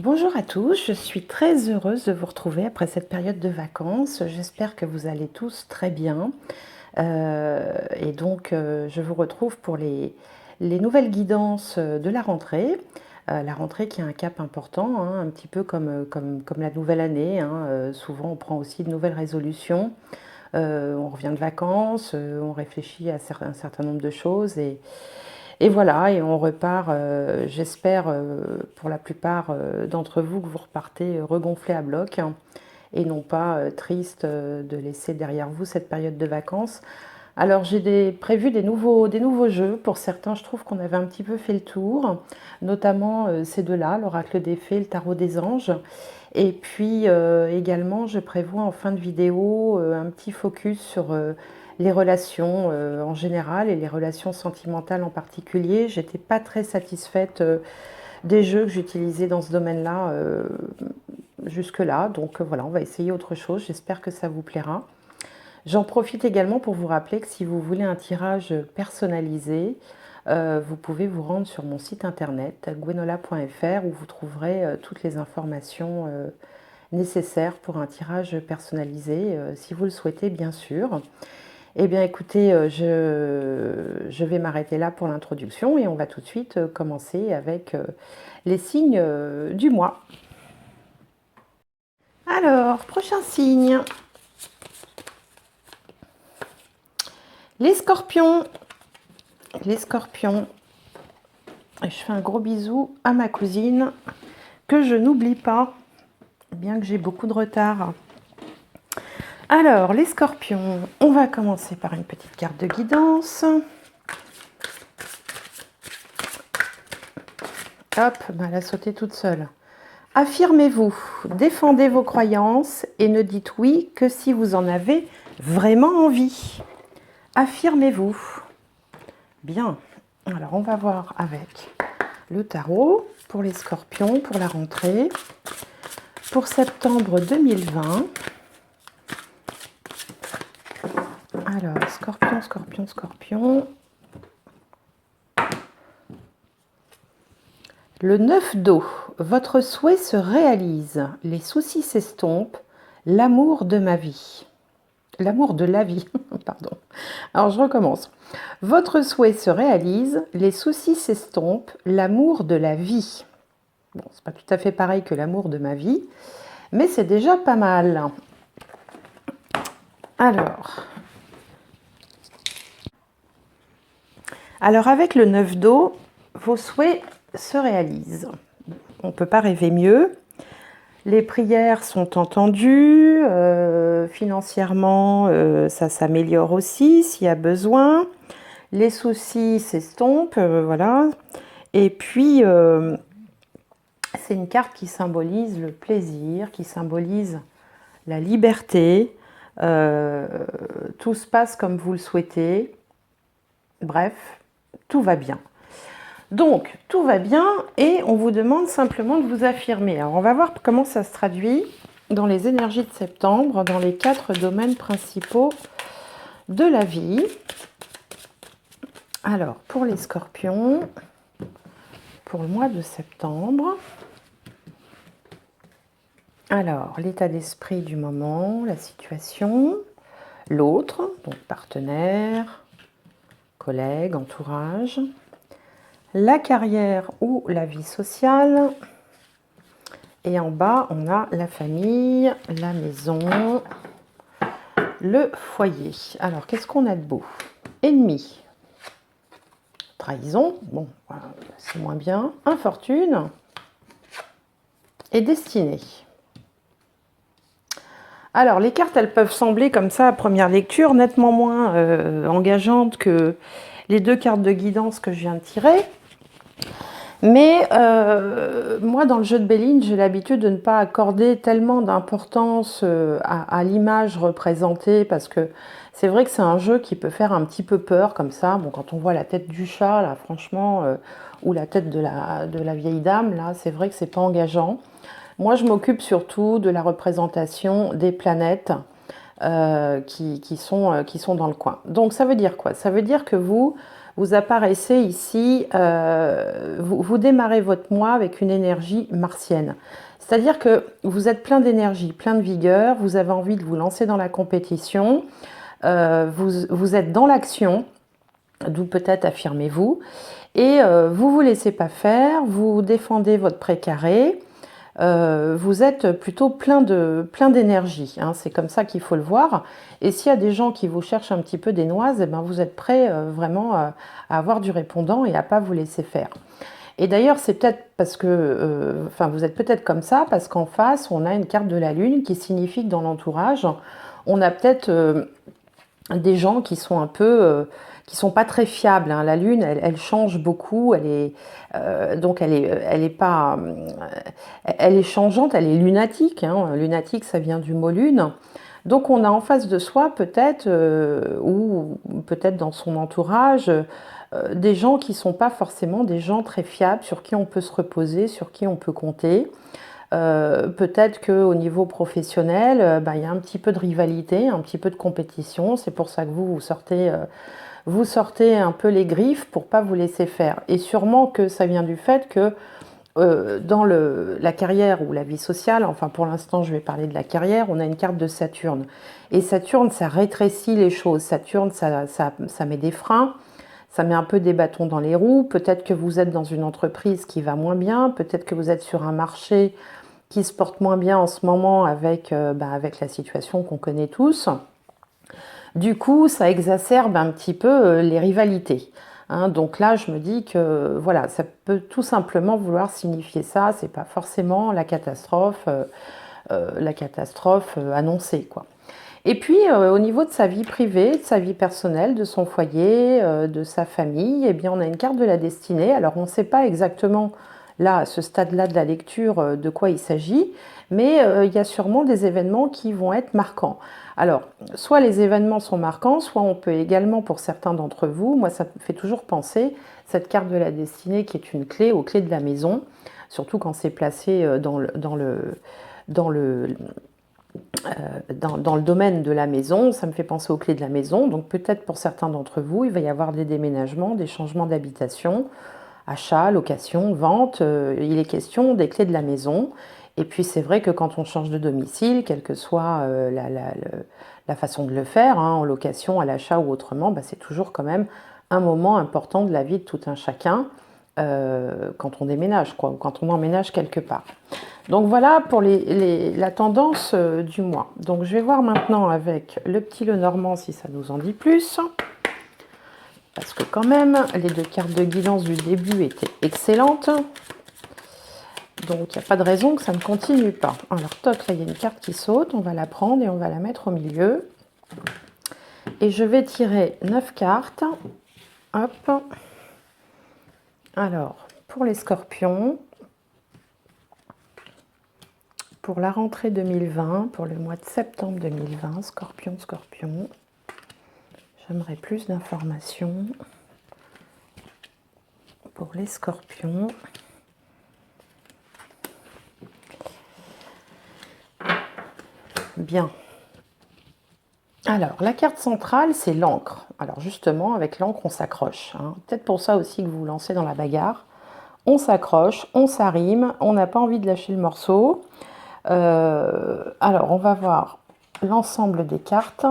Bonjour à tous, je suis très heureuse de vous retrouver après cette période de vacances. J'espère que vous allez tous très bien. Je vous retrouve pour les nouvelles guidances de la rentrée. La rentrée qui a un cap important, hein, un petit peu comme la nouvelle année, hein. Souvent, on prend aussi de nouvelles résolutions. On revient de vacances, on réfléchit à un certain nombre de choses et voilà, et on repart, j'espère pour la plupart d'entre vous que vous repartez regonflé à bloc, hein, et non pas triste de laisser derrière vous cette période de vacances. Alors prévu des nouveaux jeux. Pour certains, je trouve qu'on avait un petit peu fait le tour, notamment ces deux-là, l'oracle des fées, le tarot des anges. Et puis également, je prévois en fin de vidéo un petit focus sur les relations en général et les relations sentimentales en particulier. J'étais pas très satisfaite des jeux que j'utilisais dans ce domaine-là jusque-là. Donc voilà, on va essayer autre chose. J'espère que ça vous plaira. J'en profite également pour vous rappeler que si vous voulez un tirage personnalisé, vous pouvez vous rendre sur mon site internet gwenola.fr où vous trouverez toutes les informations nécessaires pour un tirage personnalisé, si vous le souhaitez bien sûr. Eh bien écoutez, je vais m'arrêter là pour l'introduction et on va tout de suite commencer avec les signes du mois. Alors, prochain signe, les scorpions. Les scorpions, je fais un gros bisou à ma cousine que je n'oublie pas, bien que j'ai beaucoup de retard. Alors, les scorpions, on va commencer par une petite carte de guidance. Hop, elle a sauté toute seule. Affirmez-vous, défendez vos croyances et ne dites oui que si vous en avez vraiment envie. Affirmez-vous. Bien, alors on va voir avec le tarot pour les scorpions, pour la rentrée, pour septembre 2020. Alors, scorpion, scorpion, scorpion. Le 9 d'eau, votre souhait se réalise, les soucis s'estompent, l'amour de ma vie. L'amour de la vie, pardon. Alors je recommence. Votre souhait se réalise, les soucis s'estompent, l'amour de la vie. Bon, c'est pas tout à fait pareil que l'amour de ma vie, mais c'est déjà pas mal. Alors avec le 9 d'eau, vos souhaits se réalisent. On ne peut pas rêver mieux. Les prières sont entendues, financièrement, ça s'améliore aussi s'il y a besoin. Les soucis s'estompent, voilà. Et puis, c'est une carte qui symbolise le plaisir, qui symbolise la liberté. Tout se passe comme vous le souhaitez. Bref, tout va bien. Donc, tout va bien et on vous demande simplement de vous affirmer. Alors, on va voir comment ça se traduit dans les énergies de septembre, dans les 4 domaines principaux de la vie. Alors, pour les scorpions, pour le mois de septembre, alors, l'état d'esprit du moment, la situation, l'autre, donc partenaire, collègue, entourage, la carrière ou la vie sociale. Et en bas, on a la famille, la maison, le foyer. Alors, qu'est-ce qu'on a de beau? Ennemi, trahison, bon, c'est moins bien, infortune et destinée. Alors, les cartes, elles peuvent sembler comme ça à première lecture nettement moins engageantes que les 2 cartes de guidance que je viens de tirer. Mais moi, dans le jeu de Béline, j'ai l'habitude de ne pas accorder tellement d'importance à l'image représentée parce que c'est vrai que c'est un jeu qui peut faire un petit peu peur comme ça. Bon, quand on voit la tête du chat, là, franchement, ou la tête de la vieille dame, là, c'est vrai que c'est pas engageant. Moi, je m'occupe surtout de la représentation des planètes qui sont dans le coin. Donc, ça veut dire quoi? Ça veut dire que vous apparaissez ici, vous démarrez votre mois avec une énergie martienne. C'est-à-dire que vous êtes plein d'énergie, plein de vigueur, vous avez envie de vous lancer dans la compétition, vous êtes dans l'action, d'où peut-être affirmez-vous, et vous ne vous laissez pas faire, vous défendez votre précaré, vous êtes plutôt plein d'énergie, hein, c'est comme ça qu'il faut le voir. Et s'il y a des gens qui vous cherchent un petit peu des noises, eh ben vous êtes prêt vraiment à avoir du répondant et à pas vous laisser faire. Et d'ailleurs, c'est peut-être parce que, enfin, vous êtes peut-être comme ça, parce qu'en face, on a une carte de la Lune qui signifie que dans l'entourage, on a peut-être des gens qui sont un peu, qui sont pas très fiables, hein. La Lune, elle change beaucoup, donc elle est pas, elle est changeante, elle est lunatique, hein. Lunatique, ça vient du mot lune. Donc on a en face de soi peut-être, ou peut-être dans son entourage, des gens qui ne sont pas forcément des gens très fiables, sur qui on peut se reposer, sur qui on peut compter. Peut-être qu'au niveau professionnel, il y a un petit peu de rivalité, un petit peu de compétition. C'est pour ça que vous sortez un peu les griffes pour ne pas vous laisser faire. Et sûrement que ça vient du fait que dans la carrière ou la vie sociale, enfin pour l'instant je vais parler de la carrière, on a une carte de Saturne. Et Saturne, ça rétrécit les choses. Saturne, ça met des freins, ça met un peu des bâtons dans les roues. Peut-être que vous êtes dans une entreprise qui va moins bien, peut-être que vous êtes sur un marché qui se porte moins bien en ce moment avec la situation qu'on connaît tous. Du coup, ça exacerbe un petit peu les rivalités. Hein, donc là, je me dis que voilà, ça peut tout simplement vouloir signifier ça. C'est pas forcément la catastrophe annoncée, quoi. Et puis, au niveau de sa vie privée, de sa vie personnelle, de son foyer, de sa famille, eh bien, on a une carte de la destinée. Alors, on ne sait pas exactement, là, à ce stade-là de la lecture, de quoi il s'agit, mais il y a sûrement des événements qui vont être marquants. Alors, soit les événements sont marquants, soit on peut également, pour certains d'entre vous, moi, ça me fait toujours penser, cette carte de la destinée qui est une clé, aux clés de la maison, surtout quand c'est placé dans le domaine de la maison, ça me fait penser aux clés de la maison. Donc peut-être pour certains d'entre vous, il va y avoir des déménagements, des changements d'habitation, achat, location, vente. Il est question des clés de la maison. Et puis c'est vrai que quand on change de domicile, quelle que soit la façon de le faire, hein, en location, à l'achat ou autrement, c'est toujours quand même un moment important de la vie de tout un chacun quand on déménage, quoi, ou quand on emménage quelque part. Donc voilà pour la tendance du mois. Donc je vais voir maintenant avec le petit Lenormand si ça nous en dit plus. Parce que quand même, les deux cartes de guidance du début étaient excellentes. Donc il n'y a pas de raison que ça ne continue pas. Alors toc, là il y a une carte qui saute, on va la prendre et on va la mettre au milieu. Et je vais tirer 9 cartes. Hop. Alors, pour les scorpions, pour la rentrée 2020, pour le mois de septembre 2020, scorpion, j'aimerais plus d'informations pour les scorpions. Bien. Alors, la carte centrale, c'est l'encre. Alors justement, avec l'encre, on s'accroche. Hein. Peut-être pour ça aussi que vous vous lancez dans la bagarre. On s'accroche, on s'arrime, on n'a pas envie de lâcher le morceau. Alors, on va voir l'ensemble des cartes.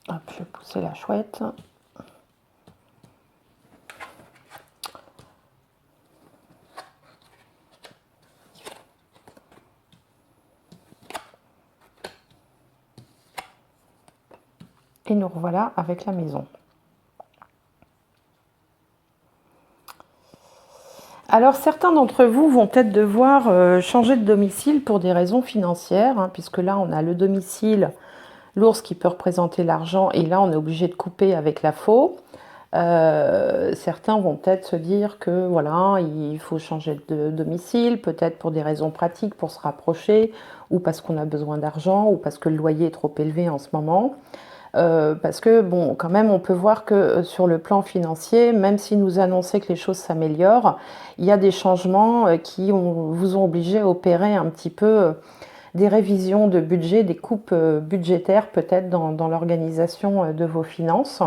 Hop, je vais pousser la chouette. Et nous revoilà avec la maison. Alors certains d'entre vous vont peut-être devoir changer de domicile pour des raisons financières, hein, puisque là on a le domicile, l'ours qui peut représenter l'argent, et là on est obligé de couper avec la faux. Certains vont peut-être se dire que voilà, il faut changer de domicile, peut-être pour des raisons pratiques, pour se rapprocher, ou parce qu'on a besoin d'argent, ou parce que le loyer est trop élevé en ce moment. Parce que bon, quand même, on peut voir que sur le plan financier, même si nous annonçait que les choses s'améliorent, il y a des changements qui vous ont obligé à opérer un petit peu des révisions de budget, des coupes budgétaires peut-être dans l'organisation de vos finances.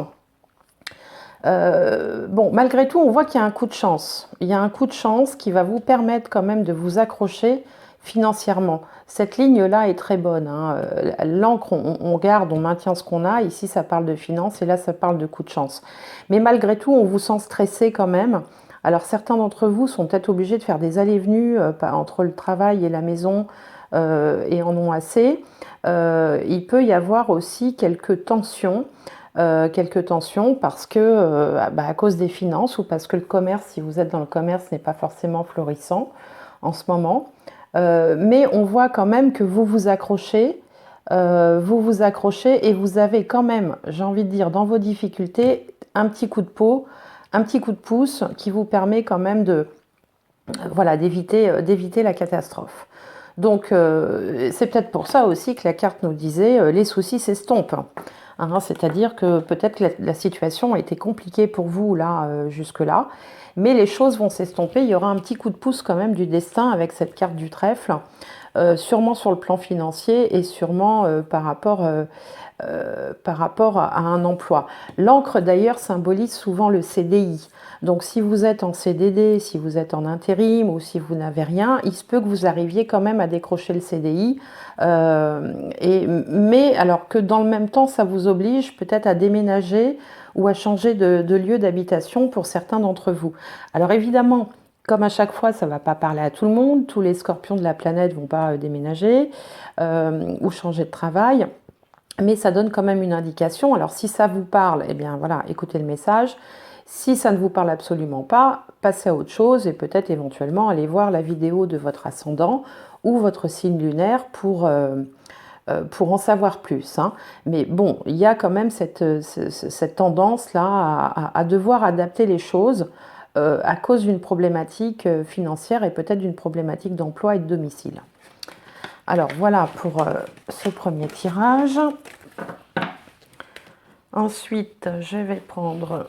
Bon, malgré tout, on voit qu'il y a un coup de chance. Il y a un coup de chance qui va vous permettre quand même de vous accrocher financièrement. Cette ligne-là est très bonne, hein. L'encre, on garde, on maintient ce qu'on a. Ici, ça parle de finances et là, ça parle de coup de chance. Mais malgré tout, on vous sent stressé quand même. Alors, certains d'entre vous sont peut-être obligés de faire des allées-venues entre le travail et la maison et en ont assez. Il peut y avoir aussi quelques tensions parce que, à cause des finances ou parce que le commerce, si vous êtes dans le commerce, n'est pas forcément florissant en ce moment. Mais on voit quand même que vous vous accrochez et vous avez quand même, j'ai envie de dire, dans vos difficultés, un petit coup de peau, un petit coup de pouce qui vous permet quand même de, voilà, d'éviter la catastrophe. Donc, c'est peut-être pour ça aussi que la carte nous disait les soucis s'estompent. Hein, c'est-à-dire que peut-être que la situation a été compliquée pour vous là, jusque-là, mais les choses vont s'estomper. Il y aura un petit coup de pouce quand même du destin avec cette carte du trèfle, sûrement sur le plan financier et sûrement par rapport à un emploi. L'encre d'ailleurs symbolise souvent le CDI. Donc si vous êtes en CDD, si vous êtes en intérim ou si vous n'avez rien, il se peut que vous arriviez quand même à décrocher le CDI. Mais alors que dans le même temps, ça vous oblige peut-être à déménager ou à changer de lieu d'habitation pour certains d'entre vous. Alors évidemment, comme à chaque fois, ça ne va pas parler à tout le monde. Tous les scorpions de la planète ne vont pas déménager ou changer de travail. Mais ça donne quand même une indication. Alors si ça vous parle, eh bien voilà, écoutez le message. Si ça ne vous parle absolument pas, passez à autre chose et peut-être éventuellement aller voir la vidéo de votre ascendant ou votre signe lunaire pour en savoir plus. Hein. Mais bon, il y a quand même cette tendance-là à devoir adapter les choses à cause d'une problématique financière et peut-être d'une problématique d'emploi et de domicile. Alors voilà pour ce premier tirage. Ensuite, je vais prendre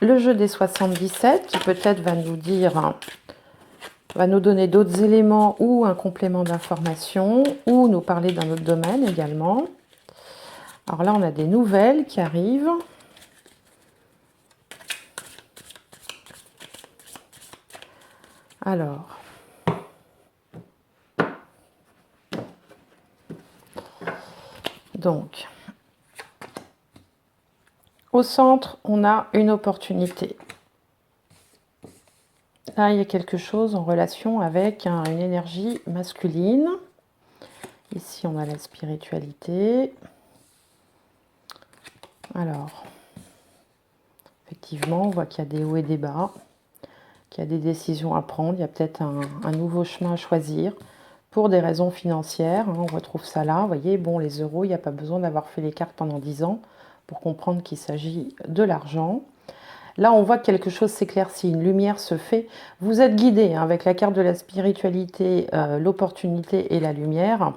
le jeu des 77 qui peut-être va nous dire, va nous donner d'autres éléments ou un complément d'information ou nous parler d'un autre domaine également. Alors là, on a des nouvelles qui arrivent. Alors, donc, au centre, on a une opportunité. Là, il y a quelque chose en relation avec une énergie masculine. Ici, on a la spiritualité. Alors, effectivement, on voit qu'il y a des hauts et des bas, qu'il y a des décisions à prendre. Il y a peut-être un nouveau chemin à choisir pour des raisons financières. On retrouve ça là. Vous voyez, bon, les euros, il n'y a pas besoin d'avoir fait les cartes pendant 10 ans pour comprendre qu'il s'agit de l'argent. Là, on voit que quelque chose s'éclaircit, une lumière se fait. Vous êtes guidé avec la carte de la spiritualité, l'opportunité et la lumière.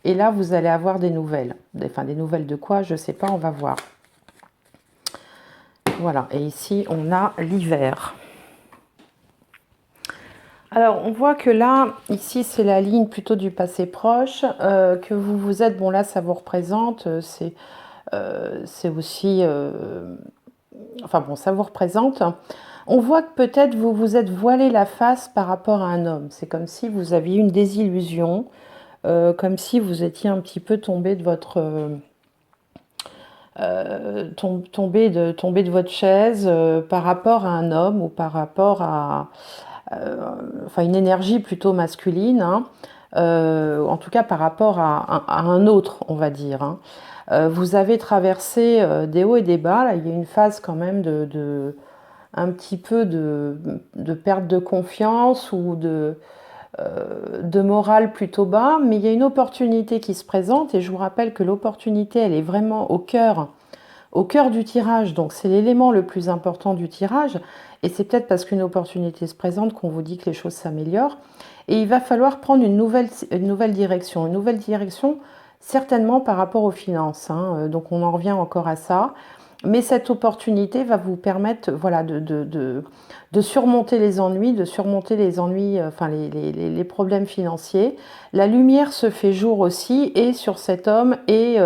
Et là, vous allez avoir des nouvelles. Enfin, des nouvelles de quoi? Je ne sais pas, on va voir. Voilà, et ici, on a l'hiver. Alors, on voit que là, ici, c'est la ligne plutôt du passé proche, que vous êtes, bon là, ça vous représente, c'est aussi... enfin bon, ça vous représente. On voit que peut-être vous vous êtes voilé la face par rapport à un homme. C'est comme si vous aviez une désillusion, comme si vous étiez un petit peu tombé de votre... tombé de votre chaise par rapport à un homme ou par rapport à enfin une énergie plutôt masculine, hein, en tout cas par rapport à un autre, on va dire. Hein. Vous avez traversé des hauts et des bas, là il y a une phase quand même un petit peu de perte de confiance ou de morale plutôt bas, mais il y a une opportunité qui se présente et je vous rappelle que l'opportunité elle est vraiment au cœur du tirage, donc c'est l'élément le plus important du tirage, et c'est peut-être parce qu'une opportunité se présente qu'on vous dit que les choses s'améliorent, et il va falloir prendre une nouvelle direction certainement par rapport aux finances, hein. Donc on en revient encore à ça, mais cette opportunité va vous permettre voilà, de surmonter les ennuis, enfin les problèmes financiers. La lumière se fait jour aussi, et sur cet homme, et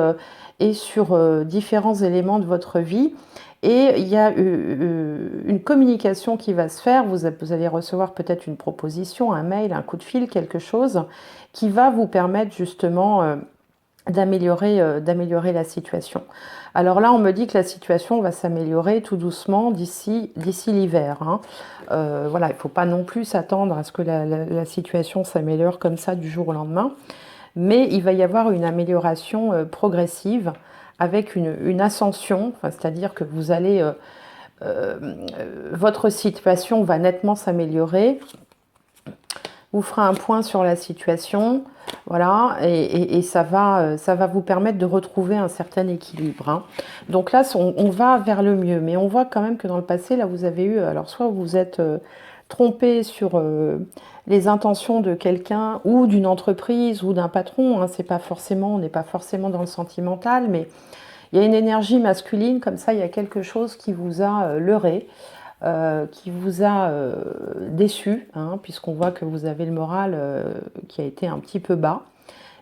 sur différents éléments de votre vie. Et il y a une communication qui va se faire, vous allez recevoir peut-être une proposition, un mail, un coup de fil, quelque chose qui va vous permettre justement d'améliorer la situation. Alors là, on me dit que la situation va s'améliorer tout doucement d'ici l'hiver, hein. Voilà, il ne faut pas non plus s'attendre à ce que la situation s'améliore comme ça du jour au lendemain, mais il va y avoir une amélioration progressive avec une ascension, enfin, c'est-à-dire que votre situation va nettement s'améliorer. Vous ferez un point sur la situation, voilà, et ça va vous permettre de retrouver un certain équilibre, hein. Donc là, on va vers le mieux, mais on voit quand même que dans le passé, là, vous avez eu, alors soit vous êtes trompé sur les intentions de quelqu'un ou d'une entreprise ou d'un patron, hein, c'est pas forcément, on n'est pas forcément dans le sentimental, mais il y a une énergie masculine, comme ça, il y a quelque chose qui vous a leurré, qui vous a déçu, hein, puisqu'on voit que vous avez le moral qui a été un petit peu bas.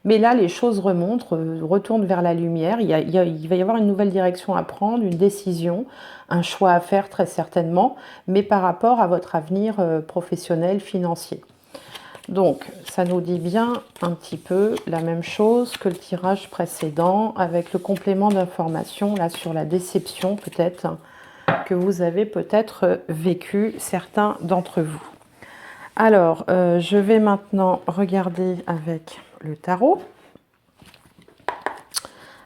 Mais là, les choses remontent, retournent vers la lumière. Il va y avoir une nouvelle direction à prendre, une décision, un choix à faire très certainement, mais par rapport à votre avenir professionnel, financier. Donc, ça nous dit bien un petit peu la même chose que le tirage précédent, avec le complément d'information là sur la déception peut-être que vous avez peut-être vécu certains d'entre vous. Alors, je vais maintenant regarder avec le tarot.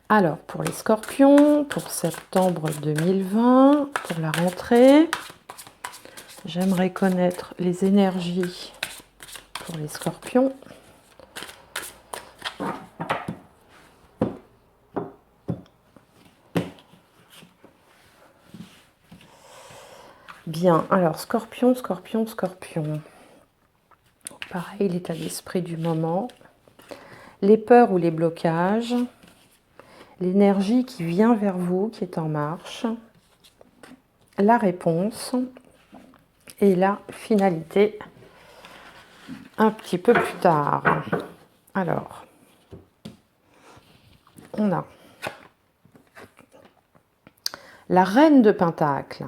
Alors, pour les scorpions, pour septembre 2020, pour la rentrée, j'aimerais connaître les énergies pour les scorpions. Bien, alors scorpion, scorpion, scorpion. Pareil, l'état d'esprit du moment, les peurs ou les blocages, l'énergie qui vient vers vous, qui est en marche, la réponse et la finalité un petit peu plus tard. Alors, on a la reine de Pentacle,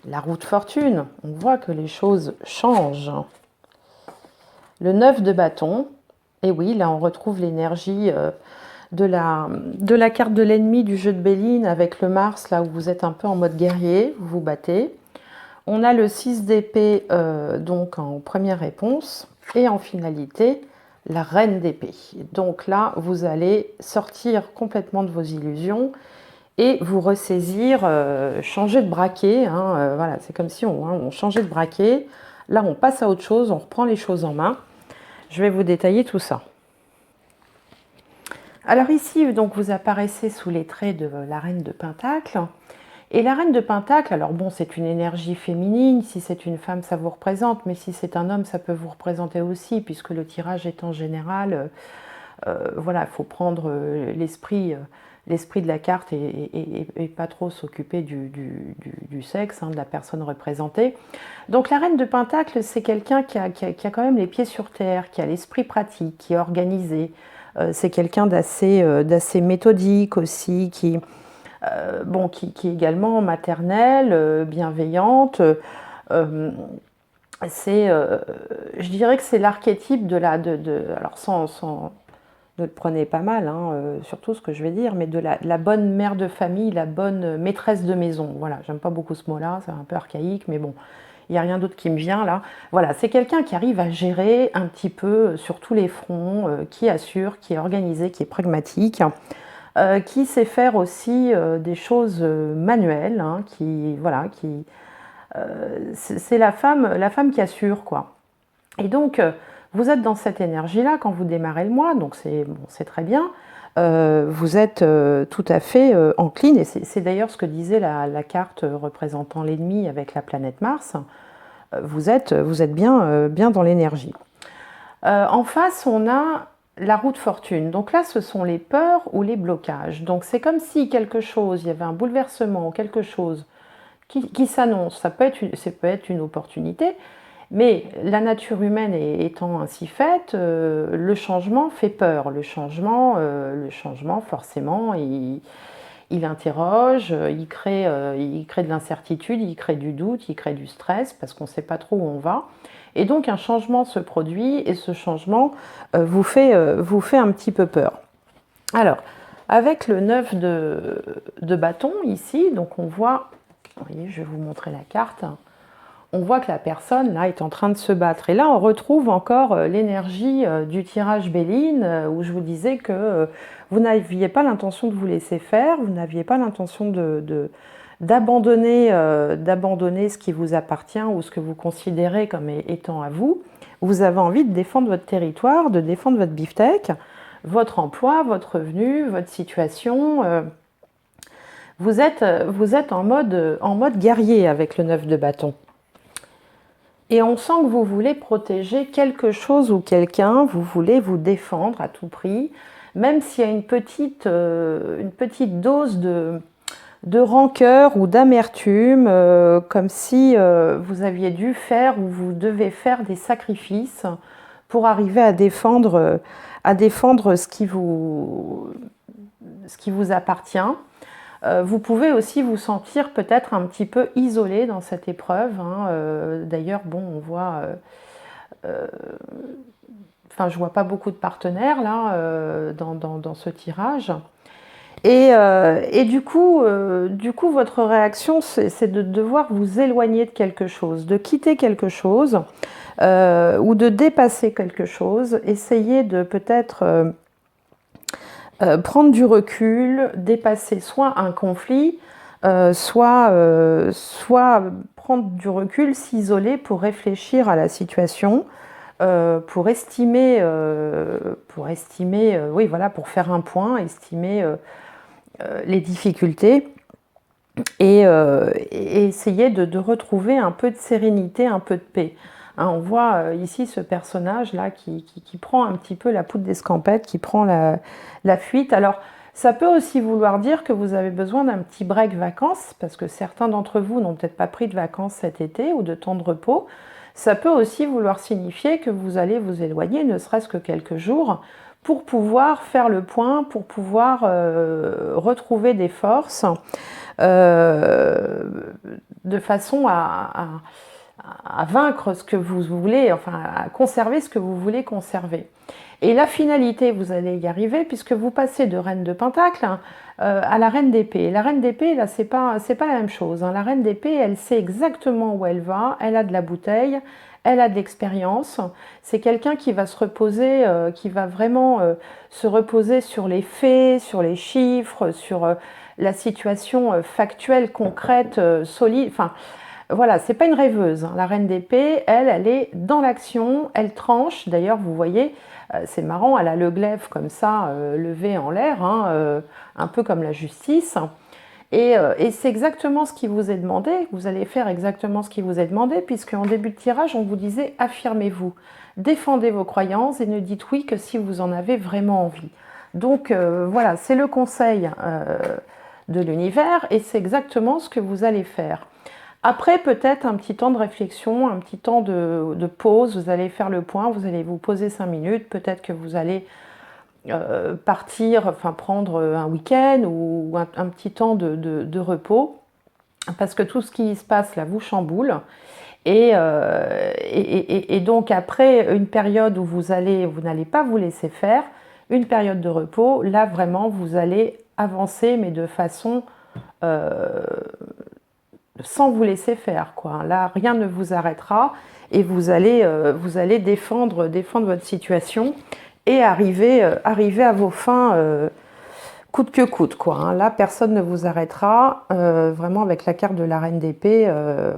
la roue de fortune, on voit que les choses changent. Le 9 de bâton, et oui, là on retrouve l'énergie de la carte de l'ennemi du jeu de Béline avec le Mars, là où vous êtes un peu en mode guerrier, vous vous battez. On a le 6 d'épée donc en première réponse, et en finalité, la reine d'épée. Donc là, vous allez sortir complètement de vos illusions et vous ressaisir, changer de braquet, hein, voilà, c'est comme si on changeait de braquet. Là, on passe à autre chose, on reprend les choses en main. Je vais vous détailler tout ça. Alors ici, donc, vous apparaissez sous les traits de la reine de Pentacle. Et la reine de Pentacle, alors bon, c'est une énergie féminine. Si c'est une femme, ça vous représente. Mais si c'est un homme, ça peut vous représenter aussi, puisque le tirage est en général. Voilà, il faut prendre l'esprit de la carte et pas trop s'occuper du sexe, hein, de la personne représentée. Donc la reine de Pentacle, c'est quelqu'un qui a quand même les pieds sur terre, qui a l'esprit pratique, qui est organisé. C'est quelqu'un d'assez méthodique aussi, qui est également maternelle, bienveillante. Je dirais que c'est l'archétype de la... alors ne le prenez pas mal, hein, surtout ce que je vais dire, mais de la bonne mère de famille, la bonne maîtresse de maison. Voilà, j'aime pas beaucoup ce mot-là, c'est un peu archaïque, mais bon, il n'y a rien d'autre qui me vient là. Voilà, c'est quelqu'un qui arrive à gérer un petit peu sur tous les fronts, qui assure, qui est organisé, qui est pragmatique, qui sait faire aussi des choses manuelles, hein, c'est la femme qui assure, quoi. Et donc, vous êtes dans cette énergie-là quand vous démarrez le mois, donc c'est très bien. Vous êtes tout à fait encline, et c'est d'ailleurs ce que disait la carte représentant l'ennemi avec la planète Mars. Vous êtes bien dans l'énergie. En face, on a la roue de fortune. Donc là, ce sont les peurs ou les blocages. Donc c'est comme si il y avait un bouleversement, quelque chose qui s'annonce. Ça peut être une opportunité, mais la nature humaine étant ainsi faite, le changement fait peur. Le changement forcément, il il interroge, il crée de l'incertitude, il crée du doute, il crée du stress parce qu'on ne sait pas trop où on va. Et donc un changement se produit et ce changement vous fait un petit peu peur. Alors, avec le 9 de bâton ici, donc on voit, vous voyez, je vais vous montrer la carte, on voit que la personne là est en train de se battre. Et là, on retrouve encore l'énergie du tirage Béline, où je vous disais que vous n'aviez pas l'intention de vous laisser faire, vous n'aviez pas l'intention d'abandonner ce qui vous appartient ou ce que vous considérez comme étant à vous. Vous avez envie de défendre votre territoire, de défendre votre beefsteak, votre emploi, votre revenu, votre situation. Vous êtes en mode guerrier avec le 9 de bâton. Et on sent que vous voulez protéger quelque chose ou quelqu'un, vous voulez vous défendre à tout prix, même s'il y a une petite dose de rancœur ou d'amertume, comme si vous aviez dû faire ou vous devez faire des sacrifices pour arriver à défendre ce qui vous appartient. Vous pouvez aussi vous sentir peut-être un petit peu isolé dans cette épreuve. D'ailleurs, bon, on voit... Enfin, je vois pas beaucoup de partenaires là dans ce tirage. Et du coup, votre réaction, c'est de devoir vous éloigner de quelque chose, de quitter quelque chose ou de dépasser quelque chose. Essayez de peut-être prendre du recul, dépasser soit un conflit, soit prendre du recul, s'isoler pour réfléchir à la situation, pour estimer, oui voilà, pour faire un point, estimer les difficultés et essayer de retrouver un peu de sérénité, un peu de paix. On voit ici ce personnage-là qui prend un petit peu la poudre d'escampette, qui prend la fuite. Alors, ça peut aussi vouloir dire que vous avez besoin d'un petit break vacances, parce que certains d'entre vous n'ont peut-être pas pris de vacances cet été ou de temps de repos. Ça peut aussi vouloir signifier que vous allez vous éloigner, ne serait-ce que quelques jours, pour pouvoir faire le point, pour pouvoir retrouver des forces, de façon à vaincre ce que vous voulez, enfin à conserver ce que vous voulez conserver. Et la finalité, vous allez y arriver puisque vous passez de reine de pentacle à la reine d'épée. La reine d'épée, là, c'est pas la même chose. La reine d'épée, elle sait exactement où elle va, elle a de la bouteille, elle a de l'expérience. C'est quelqu'un qui va se reposer, qui va vraiment se reposer sur les faits, sur les chiffres, sur la situation factuelle, concrète, solide. Enfin, voilà, c'est pas une rêveuse. La reine d'épée, elle est dans l'action, elle tranche. D'ailleurs, vous voyez, c'est marrant, elle a le glaive comme ça, levé en l'air, un peu comme la justice. Et c'est exactement ce qui vous est demandé. Vous allez faire exactement ce qui vous est demandé, puisque en début de tirage, on vous disait affirmez-vous, défendez vos croyances et ne dites oui que si vous en avez vraiment envie. Donc voilà, c'est le conseil de l'univers et c'est exactement ce que vous allez faire. Après, peut-être un petit temps de réflexion, un petit temps de pause, vous allez faire le point, vous allez vous poser 5 minutes, peut-être que vous allez partir, enfin prendre un week-end ou un petit temps de repos, parce que tout ce qui se passe là vous chamboule. Et donc après une période où vous n'allez pas vous laisser faire, une période de repos, là vraiment vous allez avancer, mais de façon sans vous laisser faire, quoi. Là, rien ne vous arrêtera et vous allez défendre votre situation et arriver à vos fins coûte que coûte, quoi. Là, personne ne vous arrêtera. Vraiment, avec la carte de la reine d'épée,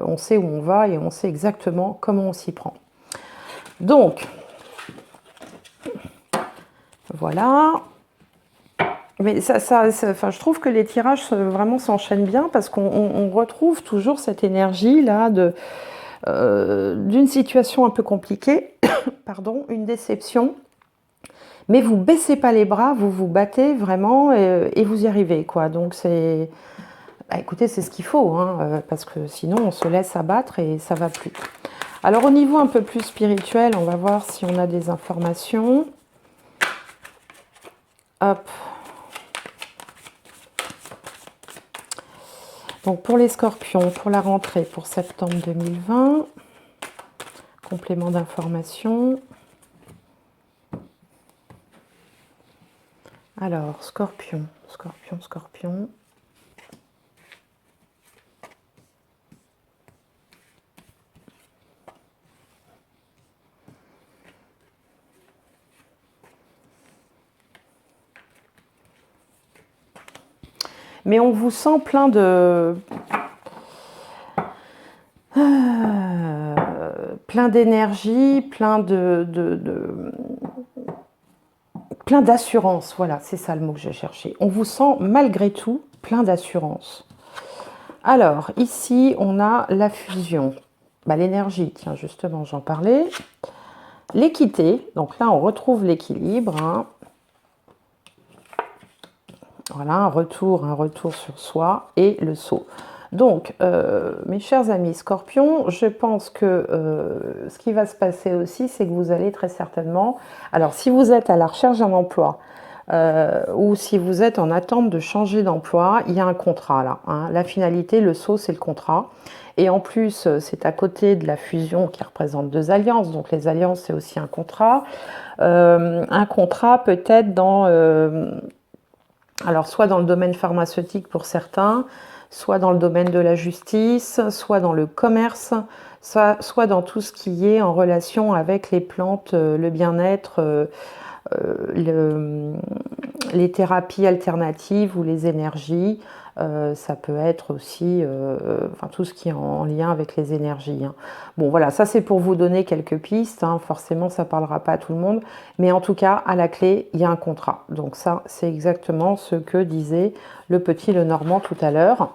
on sait où on va et on sait exactement comment on s'y prend. Donc, voilà. Mais enfin, je trouve que les tirages vraiment s'enchaînent bien parce qu'on retrouve toujours cette énergie là d'une situation un peu compliquée, pardon, une déception. Mais vous baissez pas les bras, vous vous battez vraiment et vous y arrivez, quoi. Donc c'est, écoutez, c'est ce qu'il faut, parce que sinon on se laisse abattre et ça va plus. Alors au niveau un peu plus spirituel, on va voir si on a des informations. Hop. Donc pour les scorpions, pour la rentrée pour septembre 2020, complément d'information. Alors, scorpion, scorpion, scorpion. Mais on vous sent plein de... plein d'énergie, plein plein d'assurance. Voilà, c'est ça le mot que j'ai cherché. On vous sent malgré tout plein d'assurance. Alors, ici, on a la fusion. Bah, l'énergie, tiens, justement, j'en parlais. L'équité, donc là, on retrouve l'équilibre. Hein. Voilà, un retour sur soi et le saut. Donc, mes chers amis scorpions, je pense que ce qui va se passer aussi, c'est que vous allez très certainement... Alors, si vous êtes à la recherche d'un emploi ou si vous êtes en attente de changer d'emploi, il y a un contrat là. Hein. La finalité, le saut, c'est le contrat. Et en plus, c'est à côté de la fusion qui représente 2 alliances. Donc, les alliances, c'est aussi un contrat. Un contrat peut-être dans... alors, soit dans le domaine pharmaceutique pour certains, soit dans le domaine de la justice, soit dans le commerce, soit dans tout ce qui est en relation avec les plantes, le bien-être, les thérapies alternatives ou les énergies. Ça peut être aussi enfin, tout ce qui est en lien avec les énergies. Hein. Bon voilà, ça c'est pour vous donner quelques pistes. Hein. Forcément, ça ne parlera pas à tout le monde. Mais en tout cas, à la clé, il y a un contrat. Donc ça, c'est exactement ce que disait le petit Lenormand tout à l'heure.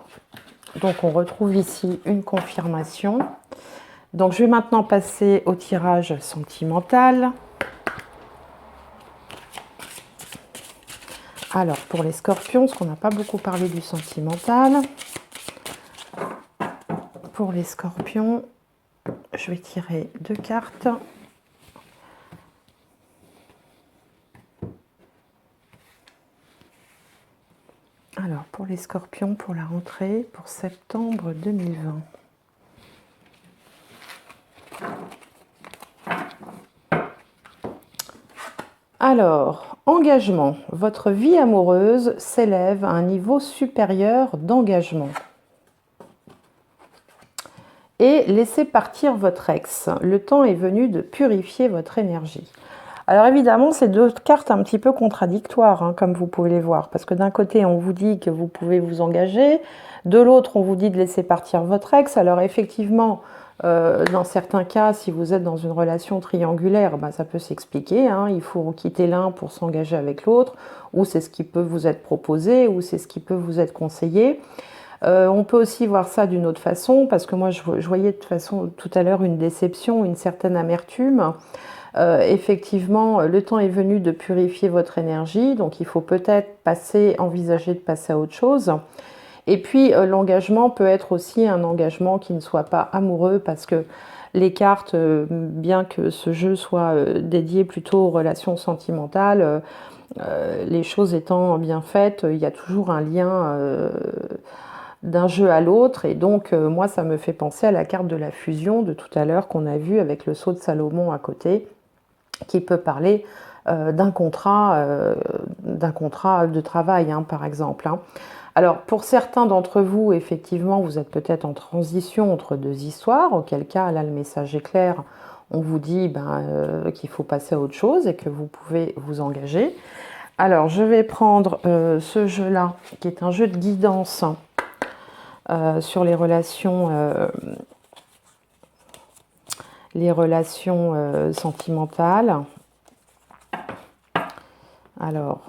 Donc on retrouve ici une confirmation. Donc je vais maintenant passer au tirage sentimental. Alors, pour les scorpions, parce qu'on n'a pas beaucoup parlé du sentimental. Pour les scorpions, je vais tirer 2 cartes. Alors, pour les scorpions, pour la rentrée, pour septembre 2020. Alors, engagement. Votre vie amoureuse s'élève à un niveau supérieur d'engagement. Et laissez partir votre ex. Le temps est venu de purifier votre énergie. Alors évidemment, c'est 2 cartes un petit peu contradictoires, hein, comme vous pouvez les voir. Parce que d'un côté, on vous dit que vous pouvez vous engager. De l'autre, on vous dit de laisser partir votre ex. Alors effectivement... dans certains cas, si vous êtes dans une relation triangulaire, ben, ça peut s'expliquer. Hein, il faut quitter l'un pour s'engager avec l'autre, ou c'est ce qui peut vous être proposé, ou c'est ce qui peut vous être conseillé. On peut aussi voir ça d'une autre façon, parce que moi je voyais de toute façon tout à l'heure une déception, une certaine amertume. Effectivement, le temps est venu de purifier votre énergie, donc il faut peut-être envisager de passer à autre chose. Et puis l'engagement peut être aussi un engagement qui ne soit pas amoureux parce que les cartes, bien que ce jeu soit dédié plutôt aux relations sentimentales, les choses étant bien faites, il y a toujours un lien d'un jeu à l'autre. Et donc moi ça me fait penser à la carte de la fusion de tout à l'heure qu'on a vu avec le sceau de Salomon à côté, qui peut parler d'un contrat de travail, hein, par exemple. Hein. Alors, pour certains d'entre vous, effectivement, vous êtes peut-être en transition entre 2 histoires, auquel cas, là, le message est clair. On vous dit qu'il faut passer à autre chose et que vous pouvez vous engager. Alors, je vais prendre ce jeu-là, qui est un jeu de guidance sur les relations sentimentales. Alors...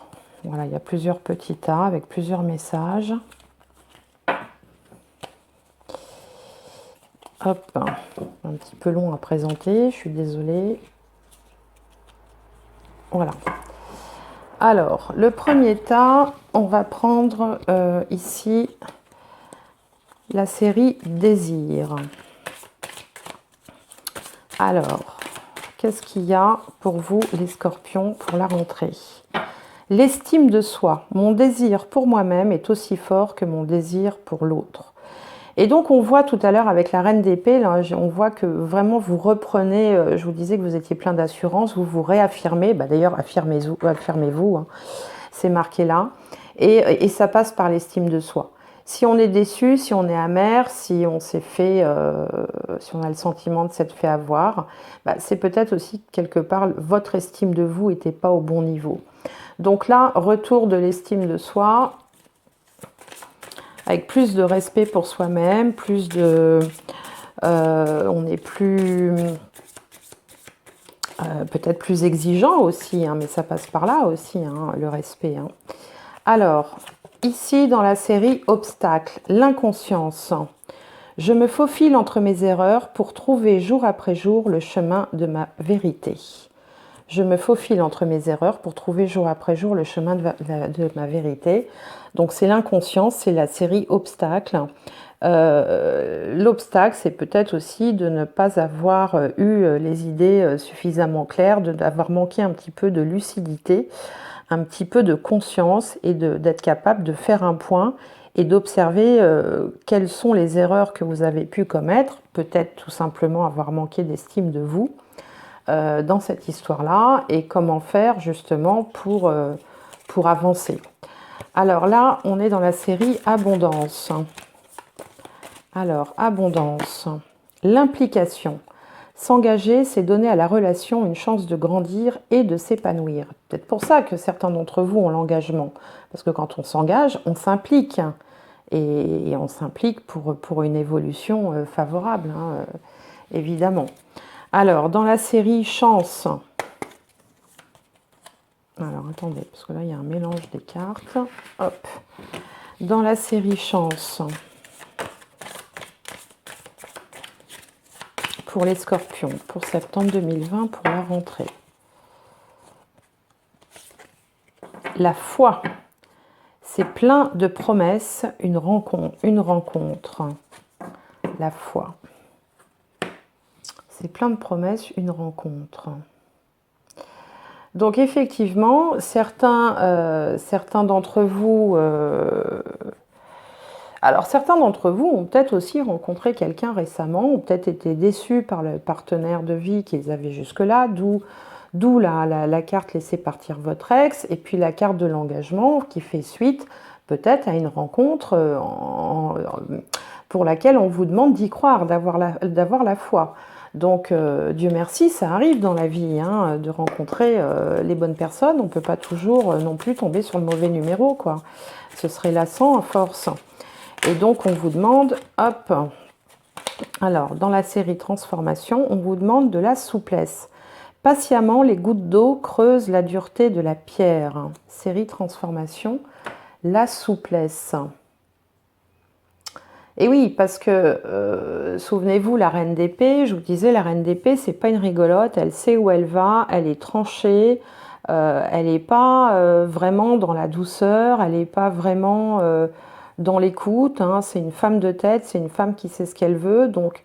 Voilà, il y a plusieurs petits tas avec plusieurs messages. Hop, un petit peu long à présenter, je suis désolée. Voilà. Alors, le premier tas, on va prendre ici la série Désir. Alors, qu'est-ce qu'il y a pour vous, les scorpions, pour la rentrée ? L'estime de soi, mon désir pour moi-même est aussi fort que mon désir pour l'autre. Et donc on voit tout à l'heure avec la reine d'épée, là, on voit que vraiment vous reprenez, je vous disais que vous étiez plein d'assurance, vous vous réaffirmez, bah, d'ailleurs affirmez-vous, hein, c'est marqué là, et ça passe par l'estime de soi. Si on est déçu, si on est amer, si on s'est fait, si on a le sentiment de s'être fait avoir, bah, c'est peut-être aussi quelque part votre estime de vous n'était pas au bon niveau. Donc là, retour de l'estime de soi, avec plus de respect pour soi-même, plus de... on est plus... peut-être plus exigeant aussi, hein, mais ça passe par là aussi, hein, le respect. Hein. Alors, ici dans la série Obstacles, l'inconscience. Je me faufile entre mes erreurs pour trouver jour après jour le chemin de ma vérité. Je me faufile entre mes erreurs pour trouver jour après jour le chemin de ma vérité. Donc c'est l'inconscience, c'est la série Obstacles. L'obstacle, c'est peut-être aussi de ne pas avoir eu les idées suffisamment claires, d'avoir manqué un petit peu de lucidité, un petit peu de conscience et d'être capable de faire un point et d'observer quelles sont les erreurs que vous avez pu commettre, peut-être tout simplement avoir manqué d'estime de vous dans cette histoire-là et comment faire justement pour avancer. Alors là, on est dans la série Abondance. Alors, abondance, l'implication. S'engager, c'est donner à la relation une chance de grandir et de s'épanouir. Peut-être pour ça que certains d'entre vous ont l'engagement. Parce que quand on s'engage, on s'implique. Et on s'implique pour une évolution favorable, hein, évidemment. Alors, dans la série Chance. Alors, attendez, parce que là, il y a un mélange des cartes. Hop. Dans la série Chance. Pour les scorpions, pour septembre 2020, pour la rentrée. La foi, c'est plein de promesses, une rencontre. La foi. C'est plein de promesses, une rencontre. Donc effectivement, certains d'entre vous... Alors, certains d'entre vous ont peut-être aussi rencontré quelqu'un récemment, ont peut-être été déçus par le partenaire de vie qu'ils avaient jusque-là, d'où la carte laissez partir votre ex, et puis la carte de l'engagement qui fait suite peut-être à une rencontre pour laquelle on vous demande d'y croire, d'avoir la foi. Donc, Dieu merci, ça arrive dans la vie, hein, de rencontrer les bonnes personnes. On ne peut pas toujours non plus tomber sur le mauvais numéro, quoi. Ce serait lassant à force. Et donc, on vous demande, hop, alors, dans la série Transformation, on vous demande de la souplesse. Patiemment, les gouttes d'eau creusent la dureté de la pierre. Série Transformation, la souplesse. Et oui, parce que, souvenez-vous, la reine d'épée, je vous disais, la reine d'épée, c'est pas une rigolote, elle sait où elle va, elle est tranchée, elle n'est pas vraiment dans la douceur, elle n'est pas vraiment... dans l'écoute, hein, c'est une femme de tête, c'est une femme qui sait ce qu'elle veut. Donc,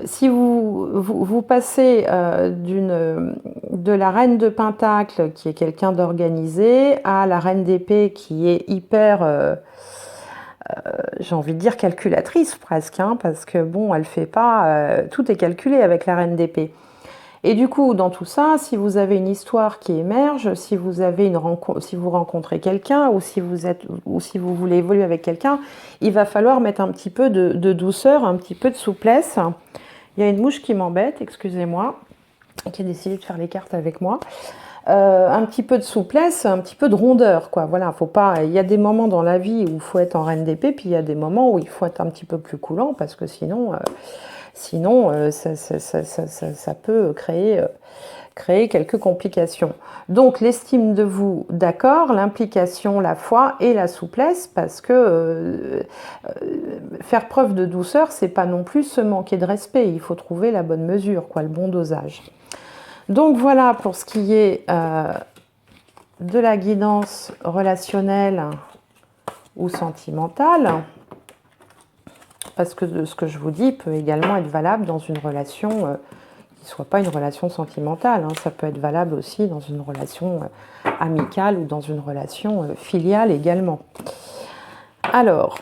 si vous passez de la reine de Pentacle, qui est quelqu'un d'organisé, à la reine d'épée, qui est hyper, j'ai envie de dire calculatrice presque, hein, parce que bon, elle fait pas, tout est calculé avec la reine d'épée. Et du coup, dans tout ça, si vous avez une histoire qui émerge, si vous avez une rencontre, si vous rencontrez quelqu'un ou si vous voulez évoluer avec quelqu'un, il va falloir mettre un petit peu de douceur, un petit peu de souplesse. Il y a une mouche qui m'embête, excusez-moi, qui a décidé de faire les cartes avec moi. Un petit peu de souplesse, un petit peu de rondeur, quoi. Voilà, faut pas. Il y a des moments dans la vie où il faut être en reine d'épée, puis il y a des moments où il faut être un petit peu plus coulant, parce que sinon, ça peut créer quelques complications. Donc, l'estime de vous, d'accord, l'implication, la foi et la souplesse, parce que faire preuve de douceur, c'est pas non plus se manquer de respect. Il faut trouver la bonne mesure, quoi, le bon dosage. Donc, voilà pour ce qui est de la guidance relationnelle ou sentimentale. Parce que ce que je vous dis peut également être valable dans une relation qui ne soit pas une relation sentimentale. Hein. Ça peut être valable aussi dans une relation amicale ou dans une relation filiale également. Alors,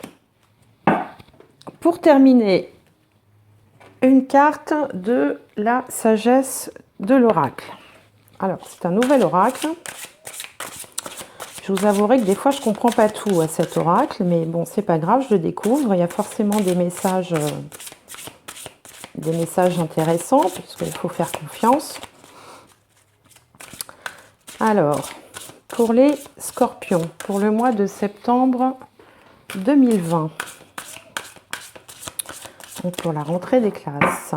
Pour terminer, une carte de la sagesse de l'oracle. Alors, c'est un nouvel oracle. Je vous avouerai que des fois, je ne comprends pas tout à cet oracle, mais bon, c'est pas grave, je le découvre. Il y a forcément des messages intéressants, parce qu'il faut faire confiance. Alors, pour les scorpions, pour le mois de septembre 2020, donc pour la rentrée des classes.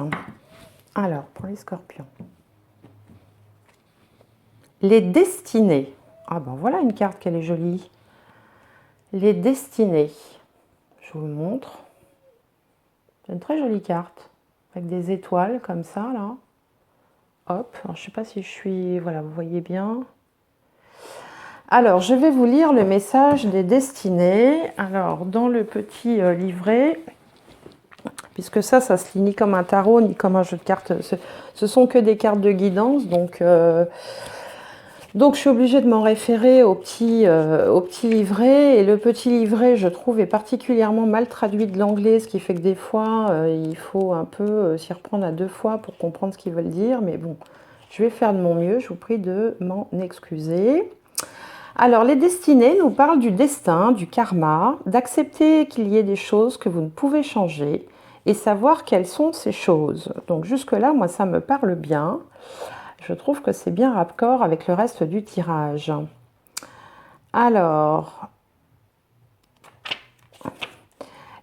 Alors, pour les scorpions. Les destinées. Ah ben voilà une carte qu'elle est jolie. Les destinées. Je vous le montre. C'est une très jolie carte. Avec des étoiles comme ça, là. Hop, alors, je ne sais pas si je suis... Voilà, vous voyez bien. Alors, je vais vous lire le message des destinées. Alors, dans le petit livret, puisque ça se lit ni comme un tarot, ni comme un jeu de cartes. Ce sont que des cartes de guidance, donc je suis obligée de m'en référer au petit livret. Et le petit livret, je trouve, est particulièrement mal traduit de l'anglais, ce qui fait que des fois, il faut un peu s'y reprendre à 2 fois pour comprendre ce qu'ils veulent dire. Mais bon, je vais faire de mon mieux, je vous prie de m'en excuser. Alors, les destinées nous parlent du destin, du karma, d'accepter qu'il y ait des choses que vous ne pouvez changer et savoir quelles sont ces choses. Donc jusque-là, moi, ça me parle bien. Je trouve que c'est bien raccord avec le reste du tirage. Alors,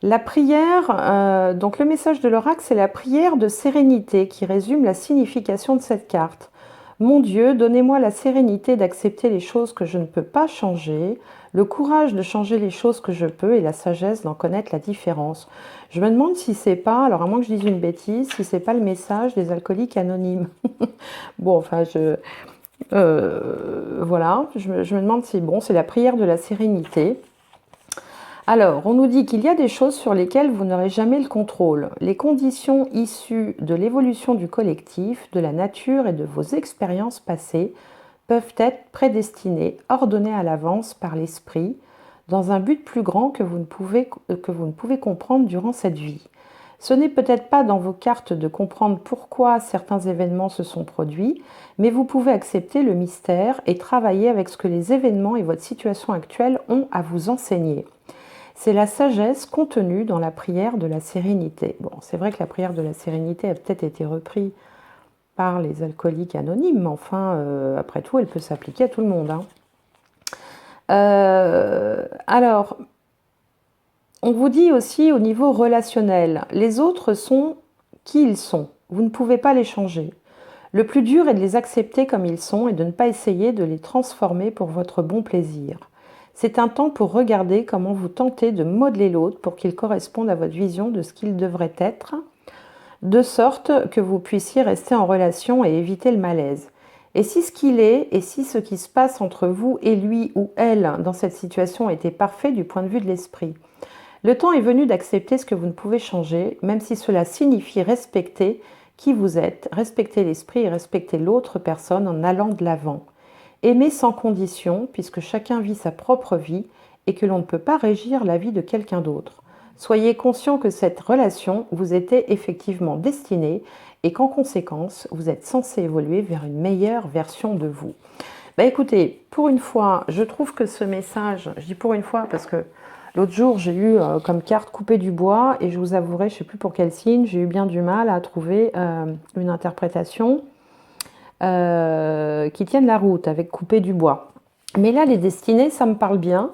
la prière, donc le message de l'oracle, c'est la prière de sérénité qui résume la signification de cette carte. Mon Dieu, donnez-moi la sérénité d'accepter les choses que je ne peux pas changer, le courage de changer les choses que je peux et la sagesse d'en connaître la différence. Je me demande si c'est pas, alors à moins que je dise une bêtise, si c'est pas le message des alcooliques anonymes. Bon, enfin, voilà, je me demande si bon, c'est la prière de la sérénité. Alors, on nous dit qu'il y a des choses sur lesquelles vous n'aurez jamais le contrôle. Les conditions issues de l'évolution du collectif, de la nature et de vos expériences passées peuvent être prédestinées, ordonnées à l'avance par l'esprit, dans un but plus grand que vous ne pouvez comprendre durant cette vie. Ce n'est peut-être pas dans vos cartes de comprendre pourquoi certains événements se sont produits, mais vous pouvez accepter le mystère et travailler avec ce que les événements et votre situation actuelle ont à vous enseigner. C'est la sagesse contenue dans la prière de la sérénité. Bon, c'est vrai que la prière de la sérénité a peut-être été reprise par les alcooliques anonymes, mais enfin, après tout, elle peut s'appliquer à tout le monde. Hein. Alors, on vous dit aussi au niveau relationnel, les autres sont qui ils sont. Vous ne pouvez pas les changer. Le plus dur est de les accepter comme ils sont et de ne pas essayer de les transformer pour votre bon plaisir. C'est un temps pour regarder comment vous tentez de modeler l'autre pour qu'il corresponde à votre vision de ce qu'il devrait être, de sorte que vous puissiez rester en relation et éviter le malaise. Et si ce qu'il est, et si ce qui se passe entre vous et lui ou elle dans cette situation était parfait du point de vue de l'esprit. Le temps est venu d'accepter ce que vous ne pouvez changer, même si cela signifie respecter qui vous êtes, respecter l'esprit et respecter l'autre personne en allant de l'avant. Aimer sans condition, puisque chacun vit sa propre vie et que l'on ne peut pas régir la vie de quelqu'un d'autre. Soyez conscient que cette relation vous était effectivement destinée et qu'en conséquence, vous êtes censé évoluer vers une meilleure version de vous. Bah écoutez, pour une fois, je trouve que ce message, je dis pour une fois parce que l'autre jour, j'ai eu comme carte couper du bois et je vous avouerai, je ne sais plus pour quel signe, j'ai eu bien du mal à trouver une interprétation qui tienne la route avec couper du bois. Mais là, les destinées, ça me parle bien.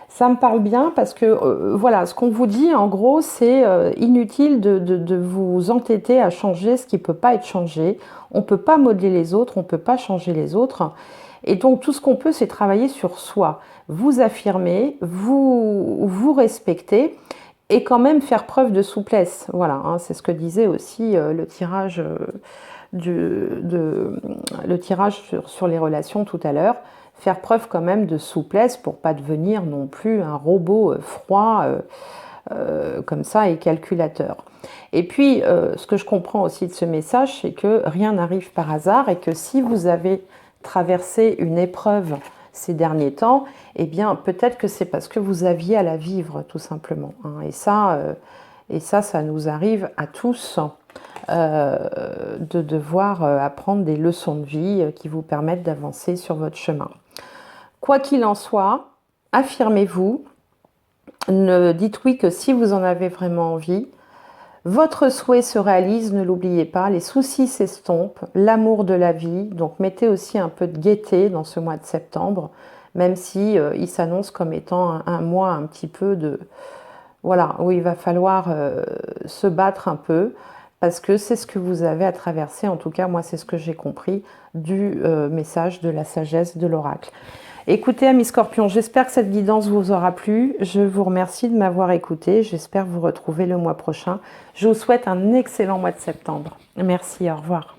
Ça me parle bien parce que, voilà, ce qu'on vous dit, en gros, c'est inutile de vous entêter à changer ce qui ne peut pas être changé. On ne peut pas modeler les autres, on ne peut pas changer les autres. Et donc, tout ce qu'on peut, c'est travailler sur soi. Vous affirmer, vous respecter et quand même faire preuve de souplesse. Voilà, hein, c'est ce que disait aussi le tirage, sur les relations tout à l'heure. Faire preuve quand même de souplesse pour pas devenir non plus un robot froid comme ça et calculateur. Et puis, ce que je comprends aussi de ce message, c'est que rien n'arrive par hasard et que si vous avez traversé une épreuve ces derniers temps, eh bien, peut-être que c'est parce que vous aviez à la vivre, tout simplement. Hein. Et ça, Et ça nous arrive à tous de devoir apprendre des leçons de vie qui vous permettent d'avancer sur votre chemin. Quoi qu'il en soit, affirmez-vous, ne dites oui que si vous en avez vraiment envie. Votre souhait se réalise, ne l'oubliez pas, les soucis s'estompent, l'amour de la vie, donc mettez aussi un peu de gaieté dans ce mois de septembre, même si il s'annonce comme étant un mois un petit peu de... Voilà, où il va falloir se battre un peu, parce que c'est ce que vous avez à traverser, en tout cas moi c'est ce que j'ai compris du message de la sagesse de l'oracle. Écoutez, amis scorpions, j'espère que cette guidance vous aura plu. Je vous remercie de m'avoir écouté. J'espère vous retrouver le mois prochain. Je vous souhaite un excellent mois de septembre. Merci, au revoir.